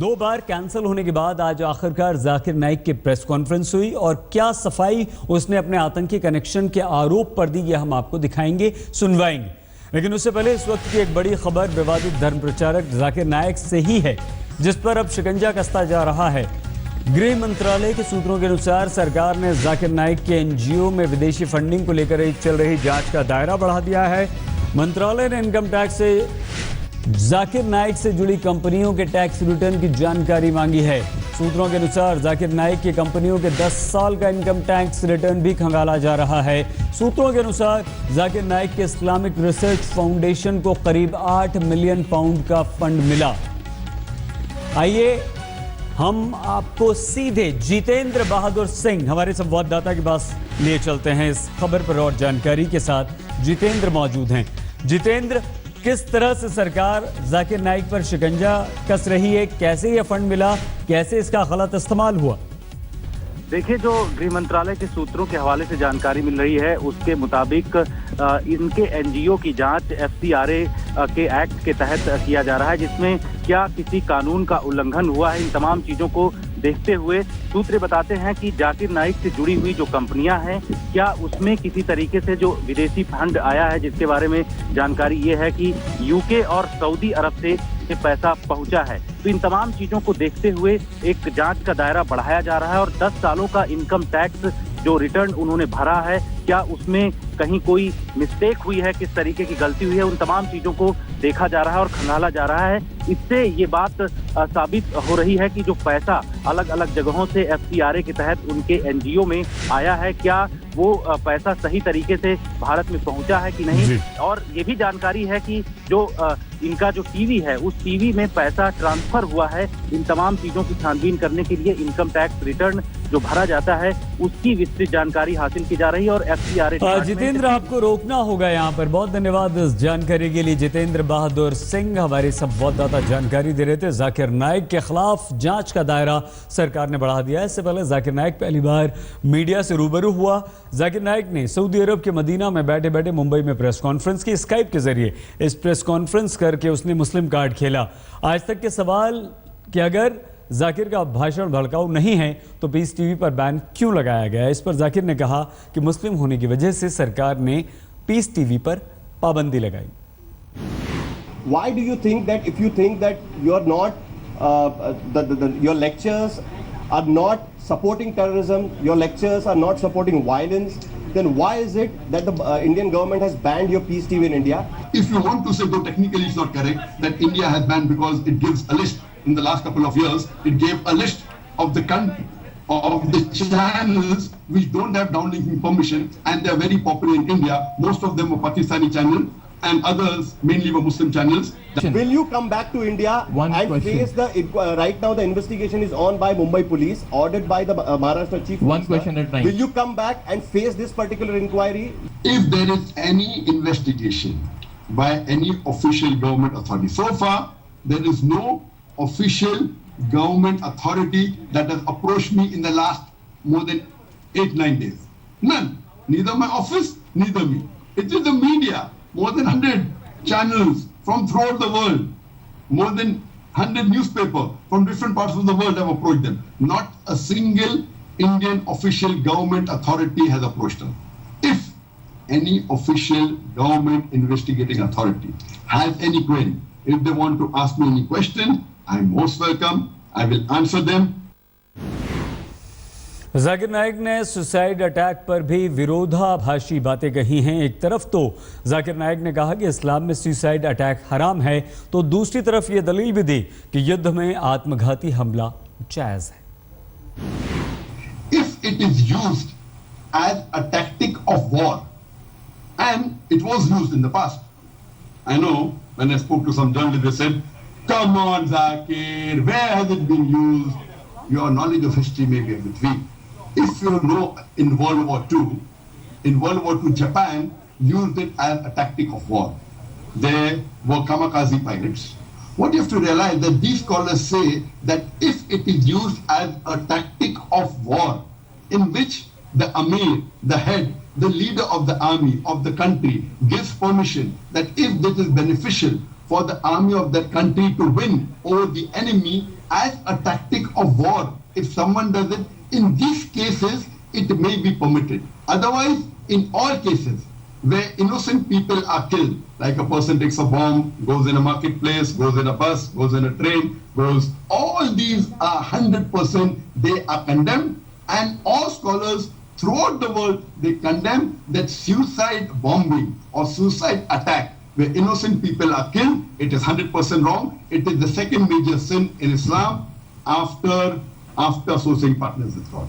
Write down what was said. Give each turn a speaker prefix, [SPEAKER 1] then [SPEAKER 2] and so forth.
[SPEAKER 1] 2 बार cancel होने के बाद आज आखिरकार जाकिर नाइक की प्रेस कॉन्फ्रेंस हुई और क्या सफाई उसने अपने आतंकी कनेक्शन के आरोप पर दी, यह हम आपको दिखाएंगे, सुनवाएंगे। लेकिन उससे पहले इस वक्त की एक बड़ी खबर विवादित धर्म प्रचारक जाकिर नाइक से ही है, जिस पर अब शिकंजा कसता जा रहा है। गृह मंत्रालय के सूत्रों के अनुसार सरकार ने जाकिर नाइक के एनजीओ में विदेशी फंडिंग को लेकर चल रही जांच का दायरा बढ़ा दिया है। मंत्रालय ने इनकम टैक्स से जाकिर नाइक से जुड़ी कंपनियों के टैक्स रिटर्न की जानकारी मांगी है। सूत्रों के अनुसार जाकिर नाइक की कंपनियों के 10 साल का इनकम टैक्स रिटर्न भी खंगाला जा रहा है। सूत्रों के अनुसार जाकिर नाइक के इस्लामिक रिसर्च फाउंडेशन को करीब 8 मिलियन पाउंड का फंड मिला। आइए हम आपको सीधे जितेंद्र बहादुर सिंह, हमारे संवाददाता के पास लिए चलते हैं इस खबर पर और जानकारी के साथ। जितेंद्र मौजूद हैं। जितेंद्र, किस तरह से सरकार जाकिर नाइक पर शिकंजा कस रही है, कैसे यह फंड मिला, कैसे इसका गलत इस्तेमाल हुआ?
[SPEAKER 2] देखिए, जो गृह मंत्रालय के सूत्रों के हवाले से जानकारी मिल रही है उसके मुताबिक इनके एनजीओ की जांच एफसीआरए के एक्ट के तहत किया जा रहा है, जिसमें क्या किसी कानून का उल्लंघन हुआ है, इन तमाम चीजों को देखते हुए सूत्र बताते हैं कि जाकिर नाइक से जुड़ी हुई जो कंपनियां हैं, क्या उसमें किसी तरीके से जो विदेशी फंड आया है, जिसके बारे में जानकारी ये है कि यूके और सऊदी अरब से पैसा पहुंचा है। तो इन तमाम चीजों को देखते हुए एक जांच का दायरा बढ़ाया जा रहा है और 10 सालों का इनकम टैक्स जो रिटर्न उन्होंने भरा है, क्या उसमें कहीं कोई मिस्टेक हुई है, किस तरीके की गलती हुई है, उन तमाम चीजों को देखा जा रहा है और खंगाला जा रहा है। इससे ये बात साबित हो रही है कि जो पैसा अलग अलग जगहों से एफसीआरए के तहत उनके एनजीओ में आया है, क्या वो पैसा सही तरीके से भारत में पहुंचा है कि नहीं। और ये भी जानकारी है कि जो इनका जो टीवी है, उस टीवी में पैसा ट्रांसफर हुआ है। इन तमाम चीजों की छानबीन करने के लिए इनकम टैक्स रिटर्न जो भरा जाता है उसकी विस्तृत जानकारी हासिल की जा रही है। और एफसीआरए
[SPEAKER 1] जितेंद्र, आपको रोकना होगा यहाँ पर। बहुत धन्यवाद इस जानकारी के लिए। जितेंद्र बहादुर सिंह हमारे संवाददाता जानकारी दे रहे थे। जाकिर नाइक के खिलाफ जांच का दायरा सरकार ने बढ़ा दिया है। इससे पहले जाकिर नाइक पहली बार मीडिया से रूबरू हुआ। जाकिर नाइक ने सऊदी अरब के मदीना में बैठे बैठे मुंबई में प्रेस कॉन्फ्रेंस की। स्काइप के जरिए इस प्रेस कॉन्फ्रेंस करके उसने मुस्लिम कार्ड खेला। आज तक के सवाल कि अगर जाकिर का भाषण भड़काऊ नहीं है तो पीस टीवी पर बैन क्यों लगाया गया, इस पर जाकिर ने कहा कि मुस्लिम होने की वजह से सरकार ने पीस टीवी पर पाबंदी लगाई।
[SPEAKER 3] Why do you think that if you think that you are not your lectures are not supporting terrorism, your lectures are not supporting violence, then why is it that the Indian government has banned your Peace TV in India?
[SPEAKER 4] If you want to say, though technically it's not correct, that India has banned because it gives a list. In the last couple of years, it gave a list of the country of the channels which don't have downlinking permission, and they are very popular in India. Most of them were Pakistani channels, and others mainly were Muslim channels.
[SPEAKER 3] Will you come back to India and face the right now the investigation is on by Mumbai police, ordered by the Maharashtra chief minister.
[SPEAKER 5] One question at a time.
[SPEAKER 3] Will you come back and face this particular inquiry?
[SPEAKER 4] If there is any investigation by any official government authority, so far there is no official government authority that has approached me in the last more than 8-9 days. None. Neither my office, neither me. It is the media. More than 100 channels from throughout the world. More than 100 newspapers from different parts of the world have approached them. Not a single Indian official government authority has approached them. If any official government investigating authority has any query, if they want to ask me any question, I am most welcome. I will answer them.
[SPEAKER 1] Zakir Naik ने suicide attack पर भी विरोधाभासी बातें कही हैं। एक तरफ तो जाकिर नाइक ने कहा कि इस्लाम में सुसाइड अटैक हराम है, तो दूसरी तरफ ये दलील भी दी कि युद्ध में आत्मघाती हमला जायज है।
[SPEAKER 4] If it is used as a tactic of war, and it was used in the past, I know when I spoke to some journalists, they said, "Come on, Zakir, where has it been used? Your knowledge of history may be a bit weak." If you know, in World War II, Japan used it as a tactic of war. There were kamikaze pilots. What you have to realize that these scholars say that if it is used as a tactic of war, in which the Amir, the head, the leader of the army, of the country, gives permission that if this is beneficial for the army of that country to win over the enemy as a tactic of war. If someone does it, in these cases, it may be permitted. Otherwise, in all cases where innocent people are killed, like a person takes a bomb, goes in a marketplace, goes in a bus, goes in a train, all these are 100%, they are condemned, and all scholars throughout the world, they condemn that suicide bombing or suicide attack where innocent people are killed. It is 100% wrong. It is the second major sin in Islam after associating partners with God.